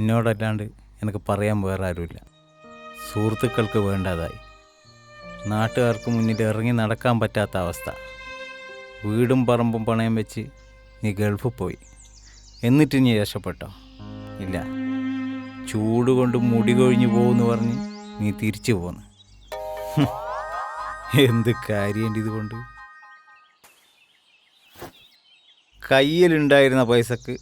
നിന്നോടല്ലാണ്ട് എനിക്ക് പറയാൻ വേറെ ആരുമില്ല. സുഹൃത്തുക്കൾക്ക് വേണ്ടതായി, നാട്ടുകാർക്ക് മുന്നിൽ ഇറങ്ങി നടക്കാൻ പറ്റാത്ത അവസ്ഥ. വീടും പറമ്പും പണയം വെച്ച് നീ ഗൾഫിൽ പോയി. എന്നിട്ട് നീ രക്ഷപ്പെട്ടോ? ഇല്ല. ചൂട് കൊണ്ട് മുടി കൊഴിഞ്ഞു പോകുമെന്ന് പറഞ്ഞ് നീ തിരിച്ചു പോന്ന്. എന്ത് കാര്യമുണ്ട് ഇതുകൊണ്ട്? കയ്യിലുണ്ടായിരുന്ന പൈസക്ക്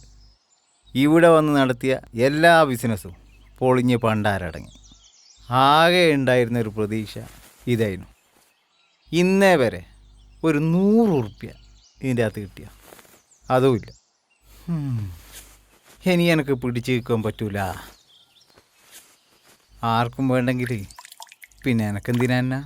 ഇവിടെ വന്ന് നടത്തിയ എല്ലാ ബിസിനസ്സും പൊളിഞ്ഞ് പണ്ടാരടങ്ങി. ആകെ ഉണ്ടായിരുന്നൊരു പ്രതീക്ഷ ഇതായിരുന്നു. ഇന്നേ വരെ ഒരു 100 ഉറുപ്പ്യ ഇതിൻ്റെ അകത്ത് കിട്ടിയ അതുമില്ല. ഇനി എനിക്ക് പിടിച്ചു നിൽക്കാൻ പറ്റൂല. ആർക്കും വേണ്ടെങ്കിൽ പിന്നെ എനക്കെന്തിനാ?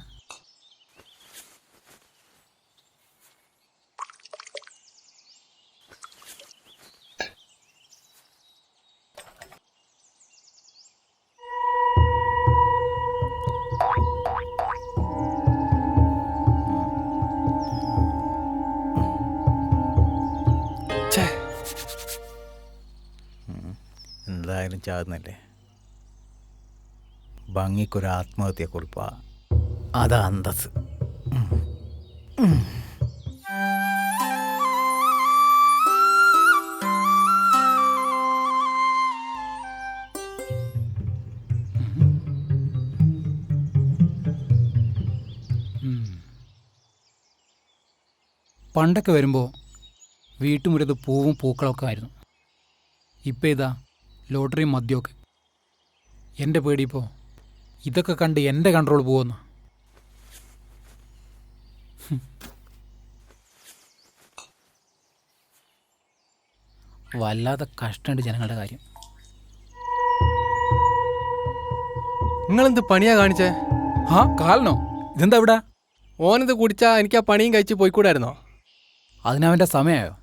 എന്തായാലും ചാകുന്നല്ലേ. ഭംഗിക്കൊരു ആത്മഹത്യ കുറിപ്പാ, അതാ അന്തസ്. പണ്ടൊക്കെ വരുമ്പോൾ വീട്ടുമുറ്റത്ത് പൂവും പൂക്കളൊക്കെ ആയിരുന്നു. ഇപ്പം ഇതാ ലോട്ടറിയും മദ്യമൊക്കെ. എൻ്റെ പേടി ഇപ്പോൾ ഇതൊക്കെ കണ്ട് എൻ്റെ കൺട്രോൾ പോകുന്നു. വല്ലാതെ കഷ്ടമുണ്ട് ജനങ്ങളുടെ കാര്യം. നിങ്ങളെന്ത് പണിയാ കാണിച്ചേ? കാലനോ? ഇതെന്താ ഇവിടെ? ഓനത് കുടിച്ചാ എനിക്ക് ആ പണിയും കഴിച്ച് പോയിക്കൂടായിരുന്നോ? അതിനവൻ്റെ സമയമായോ?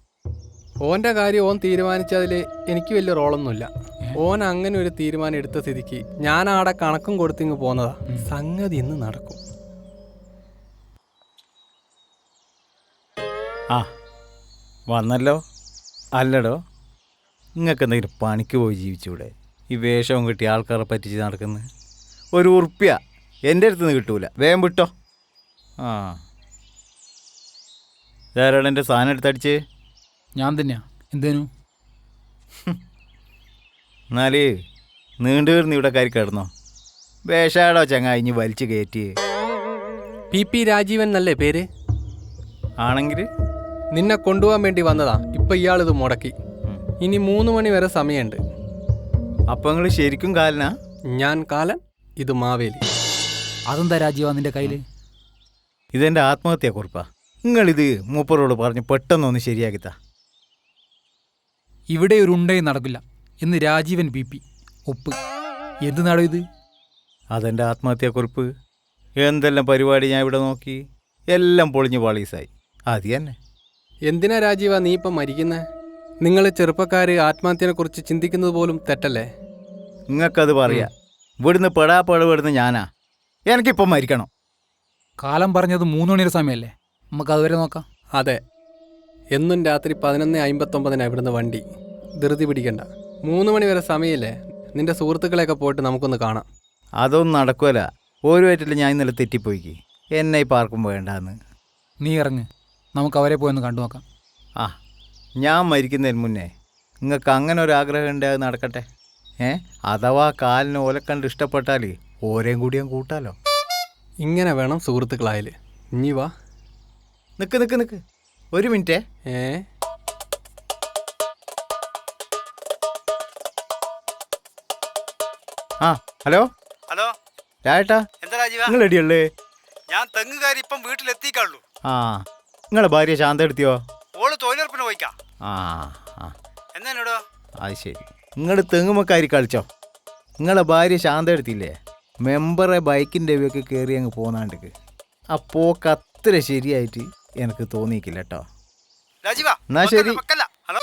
ഓൻ്റെ കാര്യം ഓൻ തീരുമാനിച്ചതിൽ എനിക്ക് വലിയ റോളൊന്നുമില്ല. ഓൻ അങ്ങനെ ഒരു തീരുമാനം എടുത്ത സ്ഥിതിക്ക് ഞാൻ ആടെ കണക്കും കൊടുത്തിങ്ങ് പോന്നതാ. സംഗതി ഇന്ന് നടക്കും. ആ വന്നല്ലോ. അല്ലടോ, നിങ്ങൾക്ക് എന്തെങ്കിലും പണിക്ക് പോയി ജീവിച്ചൂടെ? ഈ വേഷവും കിട്ടി ആൾക്കാരെ പറ്റിച്ച് നടക്കുന്നത്. 1 ഉറുപ്പ്യ എൻ്റെ അടുത്ത് നിന്ന് കിട്ടൂല. വേഗം വിട്ടോ. ആ ധാരാളം എൻ്റെ സാധനം എടുത്തടിച്ച്. ഞാൻ തന്നെയാ. എന്തേനു? എന്നാല് നീണ്ടു കയറുന്ന ഇവിടെ കയറി കിടന്നോ. വേഷാടോ ചങ്ങായി ഇനി വലിച്ചു കയറ്റി. PP രാജീവൻ എന്നല്ലേ പേര്? ആണെങ്കിൽ നിന്നെ കൊണ്ടുപോകാൻ വേണ്ടി വന്നതാ. ഇപ്പം ഇയാളിത് മുടക്കി. ഇനി 3 മണി വരെ സമയമുണ്ട്. അപ്പം നിങ്ങൾ ശരിക്കും കാലനാ? ഞാൻ കാലൻ, ഇത് മാവേലി. അതെന്താ രാജീവ നിൻ്റെ കയ്യിൽ? ഇതെൻ്റെ ആത്മഹത്യ കുറിപ്പാ. നിങ്ങളിത് മൂപ്പറോട് പറഞ്ഞ് പെട്ടെന്നൊന്ന് ശരിയാക്കിത്താ. ഇവിടെ ഒരു ഉണ്ടയും നടക്കില്ല എന്ന് രാജീവൻ PP ഒപ്പ്. എന്ത് നാടോ ഇത്? അതെൻ്റെ ആത്മഹത്യാക്കുറിപ്പ്. എന്തെല്ലാം പരിപാടി ഞാൻ ഇവിടെ നോക്കി, എല്ലാം പൊളിഞ്ഞ് പാളീസായി. അത് തന്നെ. എന്തിനാ രാജീവ നീ ഇപ്പം മരിക്കുന്നേ? നിങ്ങൾ ചെറുപ്പക്കാർ ആത്മഹത്യനെ കുറിച്ച് ചിന്തിക്കുന്നത് പോലും തെറ്റല്ലേ? നിങ്ങൾക്കത് പറയാം. ഇവിടുന്ന് പെടാപ്പെടുന്ന ഞാനാ. എനിക്കിപ്പം മരിക്കണം. കാലം പറഞ്ഞത് 3 മണിയുടെ സമയമല്ലേ? നമുക്ക് അതുവരെ നോക്കാം. അതെ, എന്നും രാത്രി 11:59 ഇവിടുന്ന് വണ്ടി. ധൃതി പിടിക്കണ്ട. 3 മണി വരെ സമയമില്ലേ? നിന്റെ സുഹൃത്തുക്കളെയൊക്കെ പോയിട്ട് നമുക്കൊന്ന് കാണാം. അതൊന്നും നടക്കുമല്ല. ഓരുമായിട്ടില്ല, ഞാൻ ഇന്നലെ തെറ്റിപ്പോയിക്ക്. എന്നെ ഈ പാർക്കും വേണ്ടാന്ന്. നീ ഇറങ്ങ്, നമുക്ക് അവരെ പോയൊന്ന് കണ്ടു നോക്കാം. ആ ഞാൻ മരിക്കുന്നതിന് മുന്നേ നിങ്ങൾക്ക് അങ്ങനെ ഒരു ആഗ്രഹം ഉണ്ട്, അത് നടക്കട്ടെ. അഥവാ കാലിന് ഓലെ കണ്ട് ഇഷ്ടപ്പെട്ടാൽ ഓരേയും കൂടി ഞാൻ കൂട്ടാലോ. ഇങ്ങനെ വേണം സുഹൃത്തുക്കളായാൽ. ഇനി വാ. നിക്ക് 1 മിനിറ്റേ. ആ ഹലോ ഹലോ രാജേട്ടാ, എന്താ രാജീവ? നിങ്ങൾ എടിയല്ലേ? ഞാൻ തെങ്ങുകാരി ഇപ്പം വീട്ടിലെത്തിക്കാള്ളൂ. ആ നിങ്ങളെ ഭാര്യ ശാന്ത എടുത്തിയോ? ഓള് തൊഴിലുറപ്പിന് പോയിക്കാ. ആ ആ എന്നോടോ? അത് ശരി. നിങ്ങൾ തെങ്ങുമക്കാരി കളിച്ചോ. നിങ്ങളെ ഭാര്യ ശാന്ത എടുത്തില്ലേ? മെമ്പറെ ബൈക്കിൻ്റെ ഒക്കെ കയറി അങ്ങ് പോന്നാണ്ടിക്ക്. ആ പോക്ക് അത്ര ശരിയായിട്ട് എനിക്ക് തോന്നിയിക്കില്ല കേട്ടോ. രാജീവ എന്നാ ശരി. ഹലോ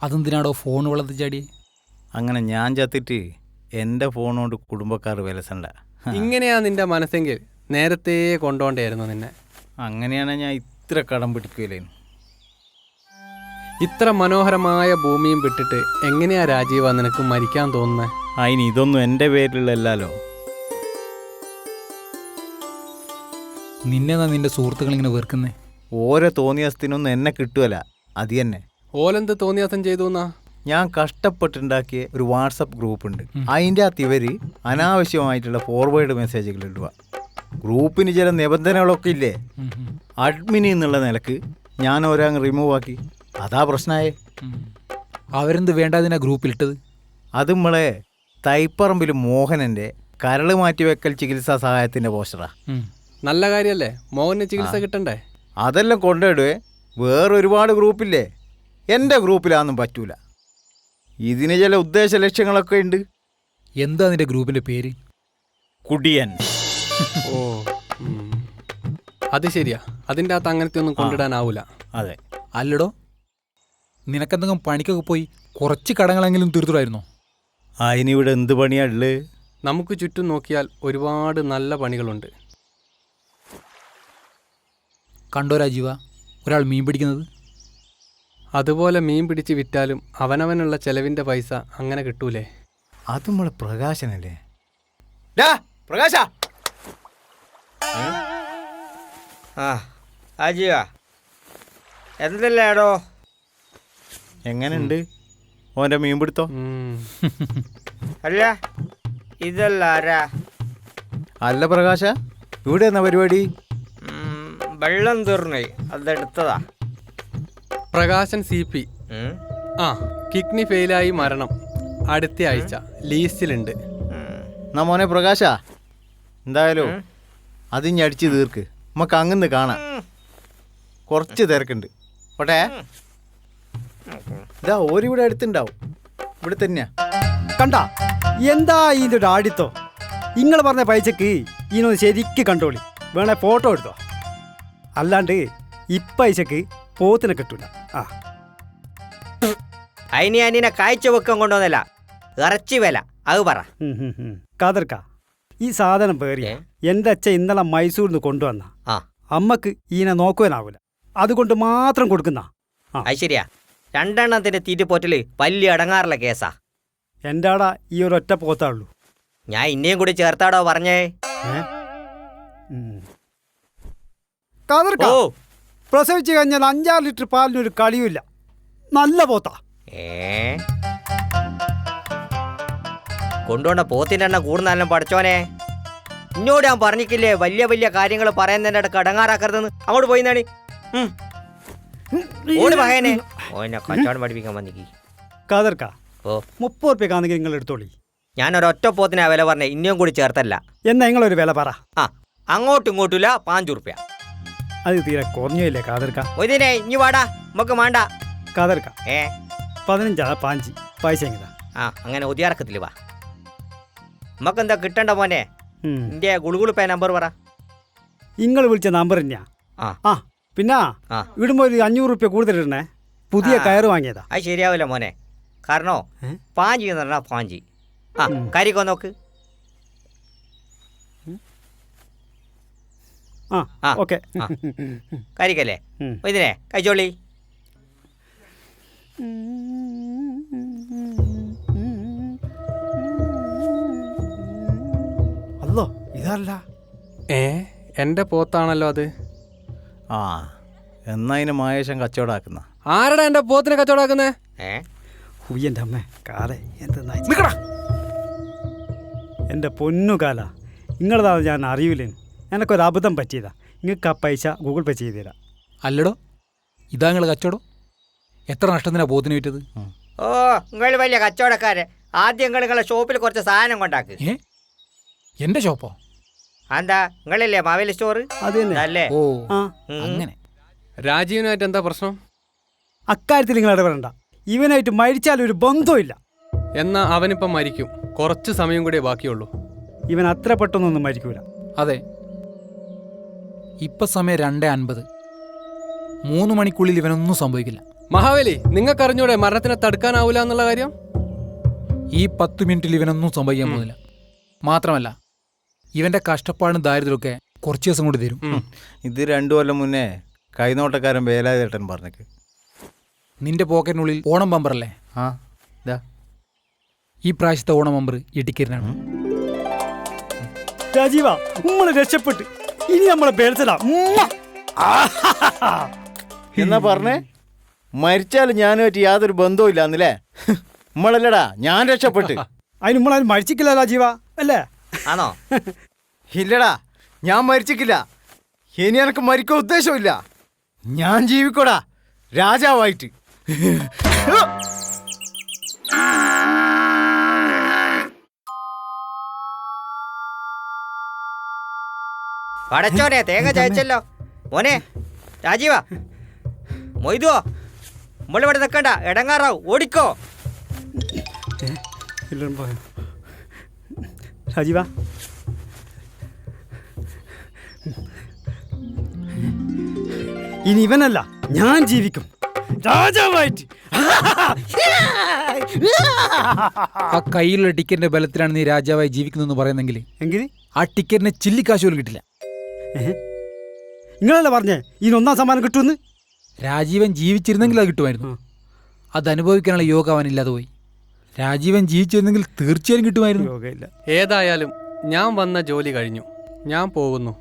അതെന്തിനാടോ ഫോൺ വെള്ളത്തിൽ ചാടി? അങ്ങനെ ഞാൻ ചത്തിട്ട് എൻ്റെ ഫോൺ കൊണ്ട് കുടുംബക്കാർ വിലസണ്ട. ഇങ്ങനെയാ നിന്റെ മനസ്സെങ്കിൽ നേരത്തെ കൊണ്ടോണ്ടായിരുന്നു നിന്നെ. അങ്ങനെയാണ് ഞാൻ ഇത്ര കടം പിടിക്കുകയില്ലേನು. ഇത്ര മനോഹരമായ ഭൂമിയും വിട്ടിട്ട് എങ്ങനെയാ രാജീവ നിനക്ക് മരിക്കാൻ തോന്നുന്നത്? അതിന് ഇതൊന്നും എൻ്റെ പേരിലല്ലോ. നിന്നെ നിന്റെ സുഹൃത്തുക്കൾ ഇങ്ങനെ വെറുക്കുന്നേ? ഓരോ തോന്നിയസ്ഥിനൊന്നും എന്നെ കിട്ടുമല്ല, അത് തന്നെ. ഓലെന്ത് തോന്നിയാസം ചെയ്തു എന്നാ? ഞാൻ കഷ്ടപ്പെട്ടുണ്ടാക്കിയ ഒരു വാട്സപ്പ് ഗ്രൂപ്പ് ഉണ്ട്. അതിൻ്റെ അകത്ത് ഇവർ അനാവശ്യമായിട്ടുള്ള ഫോർവേഡ് മെസ്സേജുകൾ ഇടുക. ഗ്രൂപ്പിന് ചില നിബന്ധനകളൊക്കെ ഇല്ലേ. അഡ്മിനി എന്നുള്ള നിലക്ക് ഞാൻ ഒരങ്ങ് റിമൂവ് ആക്കി. അതാ പ്രശ്നമായേ. അവരെന്ത് വേണ്ടതിനാ ഗ്രൂപ്പിലിട്ടത്? അത് നമ്മളെ തൈപ്പറമ്പിൽ മോഹനൻ്റെ കരൾ മാറ്റിവെക്കൽ ചികിത്സാ സഹായത്തിൻ്റെ പോസ്റ്ററാ. നല്ല കാര്യല്ലേ, മോഹന് ചികിത്സ കിട്ടണ്ടേ? അതെല്ലാം കൊണ്ടിടുവേ. വേറൊരുപാട് ഗ്രൂപ്പില്ലേ, എൻ്റെ ഗ്രൂപ്പിലാന്നും പറ്റൂല. ഇതിന് ചില ഉദ്ദേശ ലക്ഷ്യങ്ങളൊക്കെ ഉണ്ട്. എന്താ നിന്റെ ഗ്രൂപ്പിന്റെ പേര്? കുടിയൻ. ഓ, അത് ശരിയാ. അതിൻ്റെ അകത്ത് അങ്ങനത്തെ ഒന്നും കൊണ്ടിടാനാവൂല. അതെ. അല്ലടോ, നിനക്കെന്തെങ്കിലും പണിക്കൊക്കെ പോയി കുറച്ച് കടങ്ങളെങ്കിലും തീർത്തുടായിരുന്നോ? അതിനിവിടെ എന്ത് പണിയാ ഉള്ളത്? നമുക്ക് ചുറ്റും നോക്കിയാൽ ഒരുപാട് നല്ല പണികളുണ്ട്. കണ്ടോ രാജീവ, ഒരാൾ മീൻ പിടിക്കുന്നത്? അതുപോലെ മീൻ പിടിച്ച് വിറ്റാലും അവനവനുള്ള ചെലവിൻ്റെ പൈസ അങ്ങനെ കിട്ടൂലേ? അത് നമ്മളെ പ്രകാശനല്ലേ. പ്രകാശ, അജിയാ എന്തല്ലേടോ? എങ്ങനെയുണ്ട് ഓൻ്റെ മീൻ പിടുത്തോ? അല്ല ഇതല്ല ആരാ? അല്ല പ്രകാശ, ഇവിടെ എന്നാ പരിപാടി? വെള്ളം തീർന്നേ, അതെടുത്തതാ. പ്രകാശൻ CP. കിഡ്നി ഫെയിലായി മരണം. അടുത്ത ആഴ്ച ലീസ്റ്റിലുണ്ട്. എന്നാ മോനെ പ്രകാശ, എന്തായാലും അതിഞ്ഞ് അടിച്ച് തീർക്ക്. നമുക്ക് അങ്ങന്ന് കാണാം. കുറച്ച് തിരക്കുണ്ട്. പോട്ടെ. ഇതാ ഓരിവിടെ അടുത്തുണ്ടാവും. ഇവിടെ തന്നെയാ. കണ്ട എന്താ ഇതിൻ്റെ ഒരു ആടിത്തോ? നിങ്ങൾ പറഞ്ഞ പൈസക്ക് ഇതിനൊന്ന് ശരിക്ക് കണ്ടോളി. വേണേ ഫോട്ടോ എടുത്തോ. അല്ലാണ്ട് ഇപ്പൈസക്ക് പോത്തിനെ കിട്ടൂല. അതിന് അനിനെ കാഴ്ച വെക്കാൻ കൊണ്ടുവന്നല്ല, ഇറച്ചി വില അത് പറ. കാതർക്ക, ഈ സാധനം പേറിയ എൻ്റെ അച്ഛൻ ഇന്നലെ മൈസൂരിൽ നിന്ന് കൊണ്ടുവന്ന അമ്മക്ക് ഈനെ നോക്കുവാനാവൂല. അതുകൊണ്ട് മാത്രം കൊടുക്കുന്ന. അത് ശരിയാ. രണ്ടെണ്ണത്തിന്റെ തീറ്റുപോറ്റല് വലിയ അടങ്ങാറുള്ള കേസാ. എൻ്റെ ആടാ ഈ ഒരൊറ്റ പോത്താള്ളൂ. ഞാൻ ഇന്നേം കൂടി ചേർത്താടോ പറഞ്ഞേ. കാതർക്ക, പ്രസവിച്ച് കഴിഞ്ഞാൽ 5-6 ലിറ്റർ പാലിനൊരു കളിയുമില്ല. നല്ല പോത്താ. കൊണ്ടുപോണ്ട പോത്തിന്റെ എണ്ണം കൂടുന്നാലും പഠിച്ചോനെ. ഇന്നോട് ഞാൻ പറഞ്ഞിട്ടില്ലേ വലിയ വലിയ കാര്യങ്ങൾ പറയുന്നതിന്റെ ഇടക്ക് അടങ്ങാറാക്കരുതെന്ന്. അങ്ങോട്ട് പോയി നാണി ഓട് മകനെ. ഓനെ കച്ചവടം പഠിപ്പിക്കാൻ വന്നിക്ക്. കാതർക്ക, ഓ 30 ഉറുപ്പ്യക്കാണെങ്കിൽ നിങ്ങൾ എടുത്തോളി. ഞാൻ ഒരൊറ്റ പോത്തിനാ വില പറഞ്ഞേ, ഇനിയും കൂടി ചേർത്തല്ല. എന്നാ നിങ്ങളൊരു വില പറ. അങ്ങോട്ടും ഇങ്ങോട്ടുമില്ല 5 ഉറുപ്പ്യ. അത് തീരെ കുറഞ്ഞില്ലേ കാതർക്ക? ഇതിനെ ഇനി വാടാ, നമുക്ക് വേണ്ട. കാതർക്ക 15 5 പൈസ എങ്ങനെയാ? അങ്ങനെ ഒതിയറക്കത്തില്ല. വാ, നമുക്കെന്താ കിട്ടണ്ട മോനെ? നിന്റെ ഗുളുഗുളു പേ നമ്പർ പറ. നിങ്ങൾ വിളിച്ച നമ്പർ തന്നെയാ. പിന്നെ ഇടുമ്പോ ഒരു 500 ഉറുപ്പ്യ കൂടുതൽ ഇടണേ. പുതിയ കയറ് വാങ്ങിയതാ. അത് ശരിയാവില്ല മോനെ. കാരണോ പാഞ്ചി എന്ന് പറഞ്ഞാ പാഞ്ചി. കരിക്കോ നോക്ക്. ഓക്കെ, കരിക്കല്ലേ? ഇതിനെ കഴിച്ചോളി. അല്ലോ ഇതല്ല. എൻ്റെ പോത്താണല്ലോ അത്. എന്നാ അതിന് മായേശം കച്ചവടാക്കുന്ന. ആരടാ എൻ്റെ പോത്തിനെ കച്ചവടാക്കുന്നേ? ഹുയ്യൻ്റെ അമ്മ കാലേ എന്തെന്നാ എൻ്റെ പൊന്നു കാല. നിങ്ങളതാ ഞാൻ അറിയില്ലേ. എനിക്കൊരു അബദ്ധം പറ്റിയതാ. നിങ്ങൾക്ക് ആ പൈസ ഗൂഗിൾ പേ ചെയ്ത് തരാം. അല്ലടോ, ഇതാ നിങ്ങൾ കച്ചവടം? എത്ര നഷ്ടത്തിനാ പോത്തിന് വിറ്റത്? ഓ, നിങ്ങൾ വലിയ കച്ചവടക്കാരെ. ആദ്യം നിങ്ങളെ ഷോപ്പിൽ കുറച്ച് സാധനം കൊണ്ടാക്ക്. എന്റെ ഷോപ്പോ? എന്താ നിങ്ങളല്ലേ മാവേലി സ്റ്റോർ? അതല്ലേ. ഓ, അങ്ങനെ. രാജീവനായിട്ട് എന്താ പ്രശ്നം? അക്കാര്യത്തിൽ നിങ്ങൾ ഇടപെടണ്ട. ഇവനായിട്ട് മരിച്ചാലൊരു ബന്ധമില്ല. എന്നാ അവനിപ്പം മരിക്കും. കുറച്ച് സമയം കൂടിയേ ബാക്കിയുള്ളൂ. ഇവൻ അത്ര പെട്ടെന്നൊന്നും മരിക്കൂല. അതെ, ഇപ്പൊ സമയം 2:50. 3 മണിക്കുള്ളിൽ ഇവനൊന്നും സംഭവിക്കില്ല. മഹാബലി, നിങ്ങൾക്കറിഞ്ഞൂടെ മരണത്തിനെ തടുക്കാനാവൂല എന്നുള്ള കാര്യം? ഈ 10 മിനിറ്റിൽ ഇവനൊന്നും സംഭവിക്കാൻ പോകുന്നില്ല. മാത്രമല്ല, ഇവന്റെ കഷ്ടപ്പാടും ദാരിദ്ര്യമൊക്കെ കുറച്ച് ദിവസം കൊണ്ട് തരും. ഇത് 2 കൊല്ലം മുന്നേ കൈനോട്ടക്കാരൻ വേലാതേട്ടൻ പറഞ്ഞേക്ക്. നിന്റെ പോക്കറ്റിനുള്ളിൽ ഓണം ബമ്പറല്ലേ? ആ ഇതാ ഈ പ്രാവശ്യത്തെ ഓണം ബമ്പർ ഈ ടിക്കറ്റിനാണ്. രാജീവ നമ്മളെ രക്ഷപ്പെട്ട് ഇനി നമ്മളെ പേഴ്സലാ. എന്നാ പറഞ്ഞേ, മരിച്ചാലും ഞാനുമായിട്ട് യാതൊരു ബന്ധവും ഇല്ലാന്നല്ലേ? നമ്മളല്ലടാ, ഞാൻ രക്ഷപ്പെട്ട്. അതിന് നമ്മളതിന് മരിച്ചിക്കില്ല രാജീവ അല്ലേ? ആണോ? ഇല്ലടാ, ഞാൻ മരിച്ചിട്ടില്ല. ഇനി എനക്ക് മരിക്കാൻ ഉദ്ദേശമില്ല. ഞാൻ ജീവിക്കോടാ രാജാവായിട്ട്. പടച്ചോനെ തേങ്ങ ചായച്ചല്ലോ. മോനെ രാജീവ, മൊയ്തുവോ, നമ്മളിവിടെ നിൽക്കണ്ട, ഇടങ്ങാറാവും, ഓടിക്കോ. രാജീവ ഇനി ഇവനല്ല, ഞാൻ ജീവിക്കും രാജാവായിട്ട്. ആ കയ്യിലുള്ള ടിക്കറ്റിന്റെ ബലത്തിലാണ് നീ രാജാവായി ജീവിക്കുന്നതെന്ന് പറയുന്നെങ്കിൽ എങ്കിൽ ആ ടിക്കറ്റിന് ചില്ലിക്കാശ് പോലും കിട്ടില്ല. നിങ്ങളല്ലേ പറഞ്ഞേ ഇനി 1ാം സമ്മാനം കിട്ടുമെന്ന്? രാജീവൻ ജീവിച്ചിരുന്നെങ്കിൽ അത് കിട്ടുമായിരുന്നു. അത് അനുഭവിക്കാനുള്ള യോഗ അവനില്ലാതെ പോയി. രാജീവൻ ജീവിച്ചിരുന്നെങ്കിൽ തീർച്ചയായും കിട്ടുമായിരുന്നു. യോഗയില്ല. ഏതായാലും ഞാൻ വന്ന ജോലി കഴിഞ്ഞു, ഞാൻ പോകുന്നു.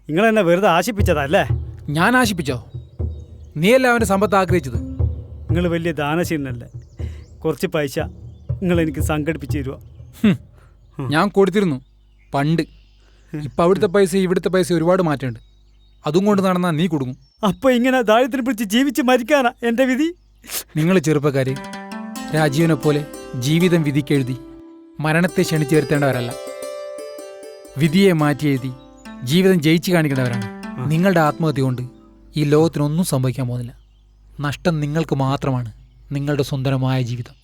നിങ്ങളെന്നെ വെറുതെ ആശിപ്പിച്ചതല്ലേ? ഞാൻ ആശിപ്പിച്ചോ? നീയല്ല അവൻ്റെ സമ്പത്ത് ആഗ്രഹിച്ചത്. നിങ്ങൾ വലിയ ദാനശീലനല്ലേ? കുറച്ച് പൈസ നിങ്ങളെനിക്ക് സംഘടിപ്പിച്ച് തരുക. ഞാൻ കൊടുത്തിരുന്നു പണ്ട്. ഇപ്പം അവിടുത്തെ പൈസ ഇവിടുത്തെ പൈസ ഒരുപാട് മാറ്റമുണ്ട്. അതും കൊണ്ട് നടന്നാൽ നീ കൊടുക്കും. അപ്പോൾ ഇങ്ങനെ ദാരിദ്ര്യം പിടിച്ച് ജീവിച്ച് മരിക്കാനാ എൻ്റെ വിധി? നിങ്ങൾ ചെറുപ്പക്കാർ രാജീവനെ പോലെ ജീവിതം വിധിക്കെഴുതി മരണത്തെ ക്ഷണിച്ചു വരുത്തേണ്ടവരല്ല. വിധിയെ മാറ്റി എഴുതി ജീവിതം ജയിച്ചു കാണിക്കേണ്ടവരാണ്. നിങ്ങളുടെ ആത്മഹത്യ കൊണ്ട് ഈ ലോകത്തിനൊന്നും സംഭവിക്കാൻ പോകുന്നില്ല. നഷ്ടം നിങ്ങൾക്ക് മാത്രമാണ്, നിങ്ങളുടെ സ്വന്തമായ ജീവിതം.